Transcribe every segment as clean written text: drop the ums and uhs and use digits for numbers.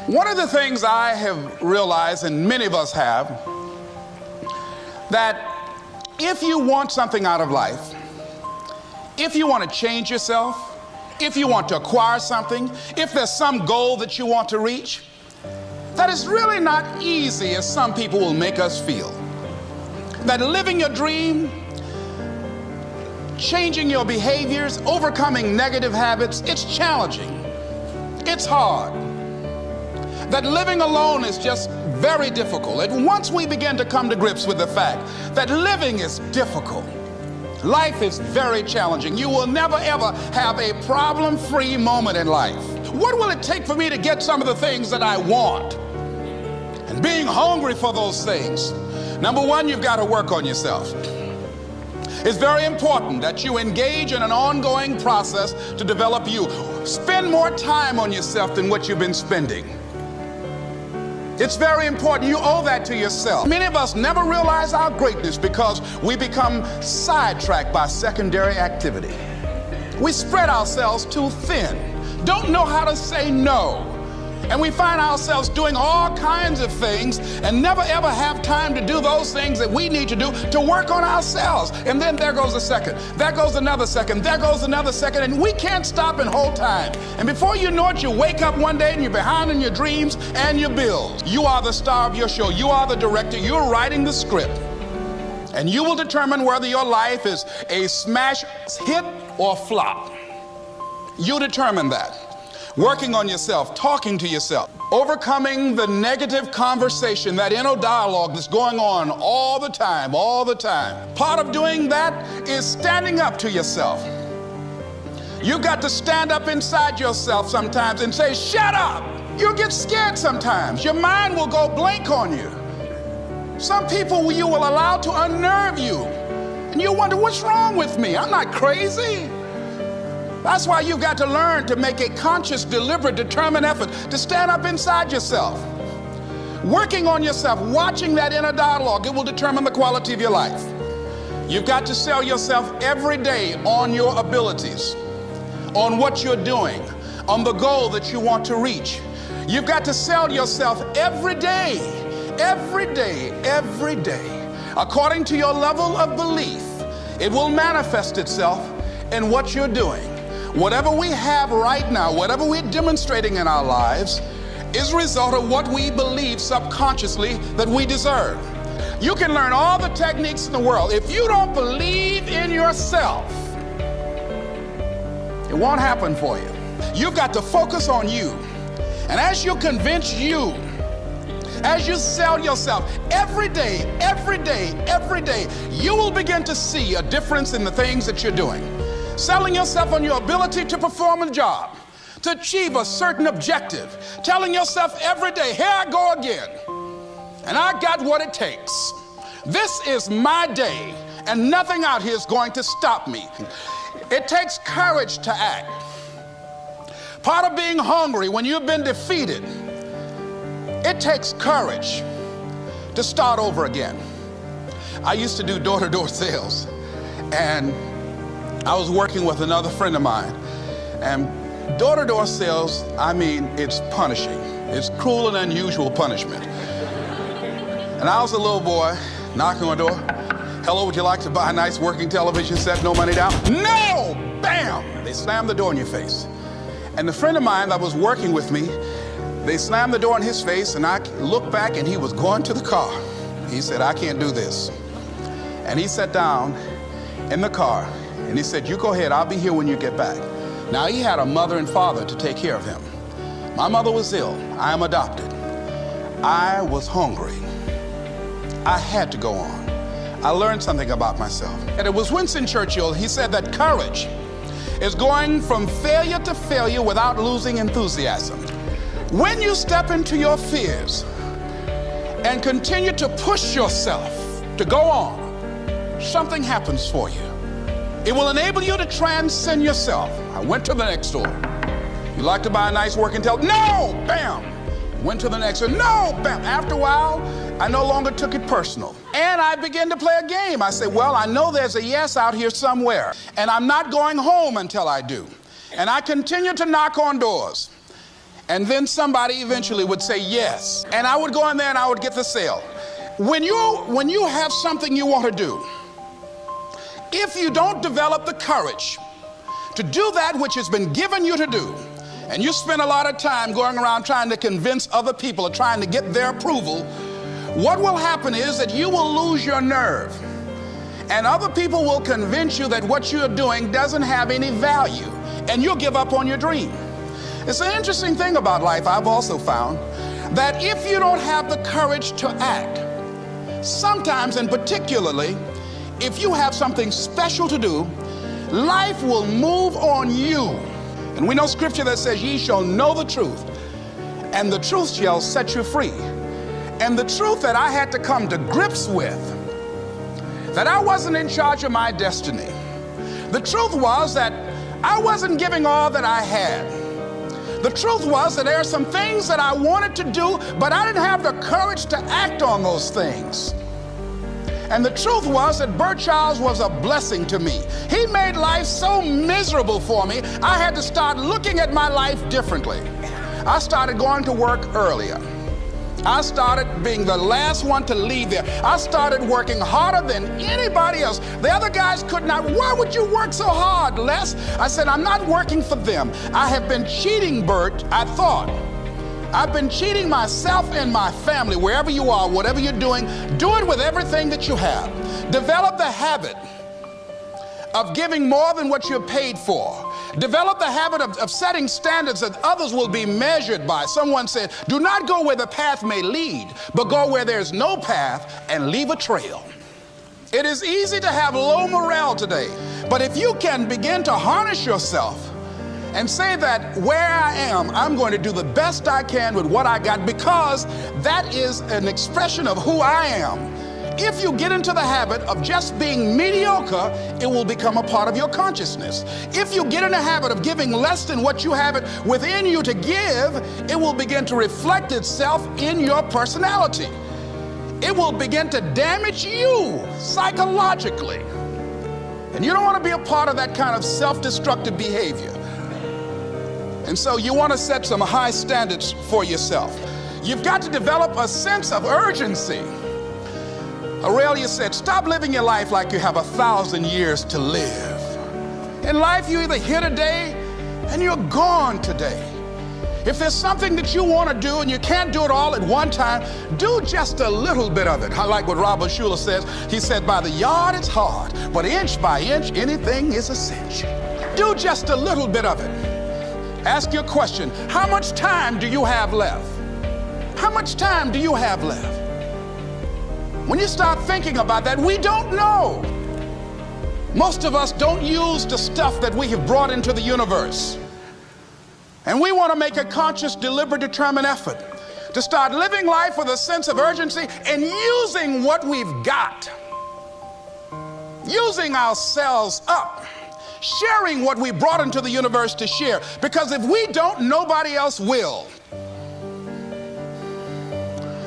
One of the things I have realized, and many of us have, that if you want something out of life, if you want to change yourself, if you want to acquire something, if there's some goal that you want to reach, that it's really not easy as some people will make us feel. That living your dream, changing your behaviors, overcoming negative habits, it's challenging. It's hard. That living alone is just very difficult. And once we begin to come to grips with the fact that living is difficult, life is very challenging. You will never ever have a problem-free moment in life. What will it take for me to get some of the things that I want? And being hungry for those things, number one, you've got to work on yourself. It's very important that you engage in an ongoing process to develop you. Spend more time on yourself than what you've been spending. It's very important. You owe that to yourself. Many of us never realize our greatness because we become sidetracked by secondary activity. We spread ourselves too thin, don't know how to say no. And we find ourselves doing all kinds of things and never ever have time to do those things that we need to do to work on ourselves. And then there goes a second, there goes another second, there goes another second, and we can't stop and hold time. And before you know it, you wake up one day and you're behind in your dreams and your bills. You are the star of your show. You are the director. You're writing the script. And you will determine whether your life is a smash hit or flop. You determine that. Working on yourself, talking to yourself, overcoming the negative conversation, that inner dialogue that's going on all the time, all the time. Part of doing that is standing up to yourself. You've got to stand up inside yourself sometimes and say, shut up. You'll get scared sometimes. Your mind will go blank on you. Some people you will allow to unnerve you. And you wonder, what's wrong with me? I'm not crazy. That's why you've got to learn to make a conscious, deliberate, determined effort to stand up inside yourself. Working on yourself, watching that inner dialogue, it will determine the quality of your life. You've got to sell yourself every day on your abilities, on what you're doing, on the goal that you want to reach. You've got to sell yourself every day, every day, every day. According to your level of belief, it will manifest itself in what you're doing. Whatever we have right now, whatever we're demonstrating in our lives, is a result of what we believe subconsciously that we deserve. You can learn all the techniques in the world. If you don't believe in yourself, it won't happen for you. You've got to focus on you. And as you convince you, as you sell yourself every day, every day, every day, you will begin to see a difference in the things that you're doing. Selling yourself on your ability to perform a job, to achieve a certain objective, telling yourself every day, here I go again, and I got what it takes. This is my day, and nothing out here is going to stop me. It takes courage to act. Part of being hungry when you've been defeated, it takes courage to start over again. I used to do door-to-door sales, and I was working with another friend of mine, and door-to-door sales, I mean, it's punishing. It's cruel and unusual punishment. And I was a little boy knocking on the door. Hello, would you like to buy a nice working television set, no money down? No! Bam! They slammed the door in your face. And the friend of mine that was working with me, they slammed the door in his face, and I looked back and he was going to the car. He said, I can't do this. And he sat down in the car. And he said, you go ahead, I'll be here when you get back. Now, he had a mother and father to take care of him. My mother was ill. I am adopted. I was hungry. I had to go on. I learned something about myself. And it was Winston Churchill, he said that courage is going from failure to failure without losing enthusiasm. When you step into your fears and continue to push yourself to go on, something happens for you. It will enable you to transcend yourself. I went to the next store. You like to buy a nice working television? No! Bam! Went to the next one. No! Bam! After a while, I no longer took it personal. And I began to play a game. I said, well, I know there's a yes out here somewhere, and I'm not going home until I do. And I continued to knock on doors. And then somebody eventually would say yes. And I would go in there and I would get the sale. When you have something you want to do, if you don't develop the courage to do that which has been given you to do, and you spend a lot of time going around trying to convince other people or trying to get their approval, what will happen is that you will lose your nerve. And other people will convince you that what you're doing doesn't have any value, and you'll give up on your dream. It's an interesting thing about life, I've also found, that if you don't have the courage to act, sometimes and particularly if you have something special to do, life will move on you. And we know scripture that says, ye shall know the truth, and the truth shall set you free. And the truth that I had to come to grips with, that I wasn't in charge of my destiny. The truth was that I wasn't giving all that I had. The truth was that there are some things that I wanted to do, but I didn't have the courage to act on those things. And the truth was that Bert Childs was a blessing to me. He made life so miserable for me, I had to start looking at my life differently. I started going to work earlier. I started being the last one to leave there. I started working harder than anybody else. The other guys could not. Why would you work so hard, Les? I said, I'm not working for them. I have been cheating, Bert, I thought. I've been cheating myself and my family. Wherever you are, whatever you're doing, do it with everything that you have. Develop the habit of giving more than what you're paid for. Develop the habit of setting standards that others will be measured by. Someone said, do not go where the path may lead, but go where there's no path and leave a trail. It is easy to have low morale today, but if you can begin to harness yourself and say that where I am, I'm going to do the best I can with what I got, because that is an expression of who I am. If you get into the habit of just being mediocre, it will become a part of your consciousness. If you get in the habit of giving less than what you have it within you to give, it will begin to reflect itself in your personality. It will begin to damage you psychologically. And you don't want to be a part of that kind of self-destructive behavior. And so you want to set some high standards for yourself. You've got to develop a sense of urgency. Aurelius said, stop living your life like you have 1,000 years to live. In life, you're either here today and you're gone today. If there's something that you want to do and you can't do it all at one time, do just a little bit of it. I like what Robert Schuller says. He said, by the yard it's hard, but inch by inch, anything is a cinch. Do just a little bit of it. Ask your question, how much time do you have left? How much time do you have left? When you start thinking about that, we don't know. Most of us don't use the stuff that we have brought into the universe. And we want to make a conscious, deliberate, determined effort to start living life with a sense of urgency and using what we've got. Using ourselves up. Sharing what we brought into the universe to share. Because if we don't, nobody else will.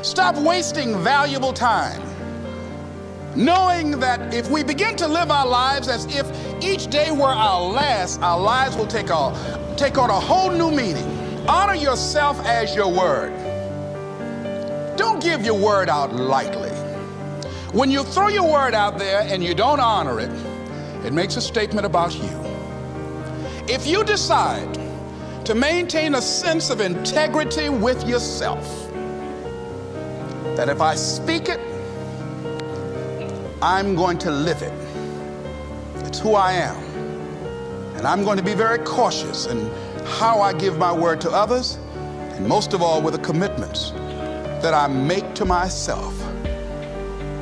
Stop wasting valuable time, knowing that if we begin to live our lives as if each day were our last, our lives will take on a whole new meaning. Honor yourself as your word. Don't give your word out lightly. When you throw your word out there and you don't honor it, it makes a statement about you. If you decide to maintain a sense of integrity with yourself, that if I speak it, I'm going to live it. It's who I am. And I'm going to be very cautious in how I give my word to others, and most of all with the commitments that I make to myself,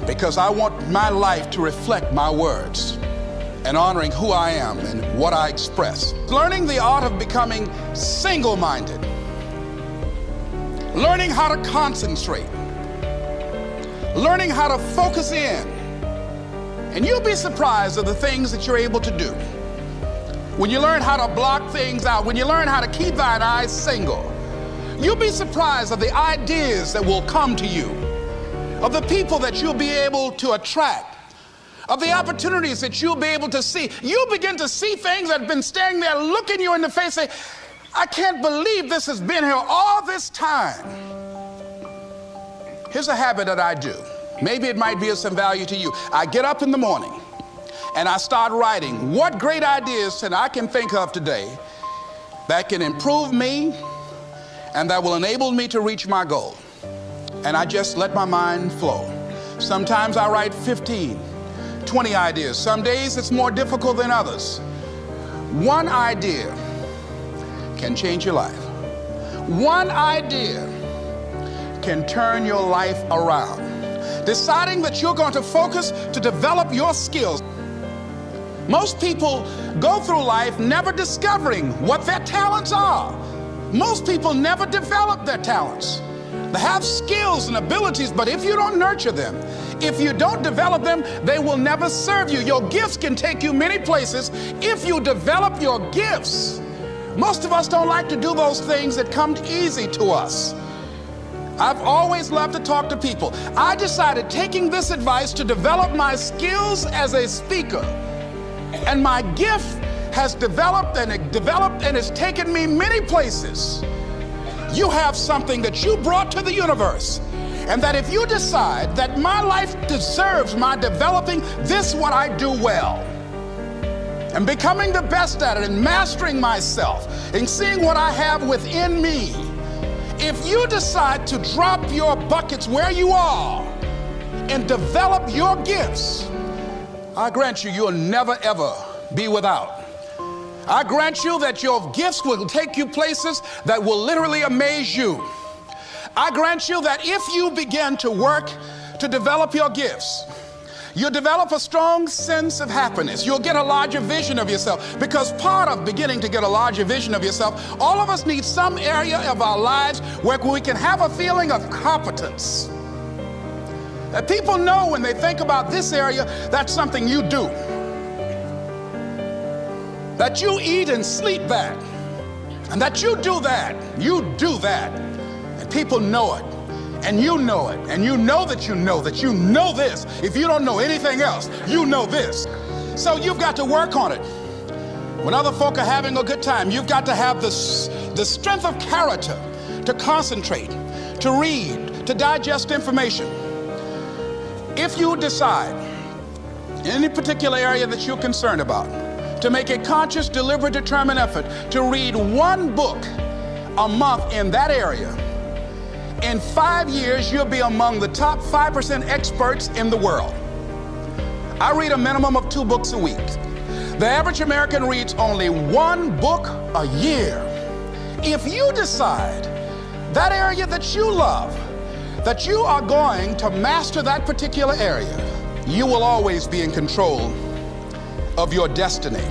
because I want my life to reflect my words and honoring who I am and what I express. Learning the art of becoming single-minded. Learning how to concentrate. Learning how to focus in. And you'll be surprised at the things that you're able to do. When you learn how to block things out, when you learn how to keep thine eyes single, you'll be surprised at the ideas that will come to you, of the people that you'll be able to attract, of the opportunities that you'll be able to see. You'll begin to see things that have been standing there looking you in the face, say, I can't believe this has been here all this time. Here's a habit that I do. Maybe it might be of some value to you. I get up in the morning and I start writing what great ideas that I can think of today that can improve me and that will enable me to reach my goal. And I just let my mind flow. Sometimes I write 15, 20 ideas. Some days it's more difficult than others. One idea can change your life. One idea can turn your life around. Deciding that you're going to focus to develop your skills. Most people go through life never discovering what their talents are. Most people never develop their talents. They have skills and abilities, but if you don't nurture them, if you don't develop them, they will never serve you. Your gifts can take you many places if you develop your gifts. Most of us don't like to do those things that come easy to us. I've always loved to talk to people. I decided, taking this advice, to develop my skills as a speaker. And my gift has developed and it's taken me many places. You have something that you brought to the universe. And that if you decide that my life deserves my developing this, what I do well, and becoming the best at it, and mastering myself, and seeing what I have within me, if you decide to drop your buckets where you are and develop your gifts, I grant you, you'll never ever be without. I grant you that your gifts will take you places that will literally amaze you. I grant you that if you begin to work to develop your gifts, you'll develop a strong sense of happiness. You'll get a larger vision of yourself, because part of beginning to get a larger vision of yourself, all of us need some area of our lives where we can have a feeling of competence. That people know when they think about this area, that's something you do. That you eat and sleep that. And that you do that. You do that. And people know it. And you know it, and you know that you know this. If you don't know anything else, you know this. So you've got to work on it. When other folk are having a good time, you've got to have the strength of character to concentrate, to read, to digest information. If you decide in any particular area that you're concerned about, to make a conscious, deliberate, determined effort to read one book a month in that area, in 5 years, you'll be among the top 5% experts in the world. I read a minimum of 2 books a week. The average American reads only 1 book a year. If you decide that area that you love, that you are going to master that particular area, you will always be in control of your destiny.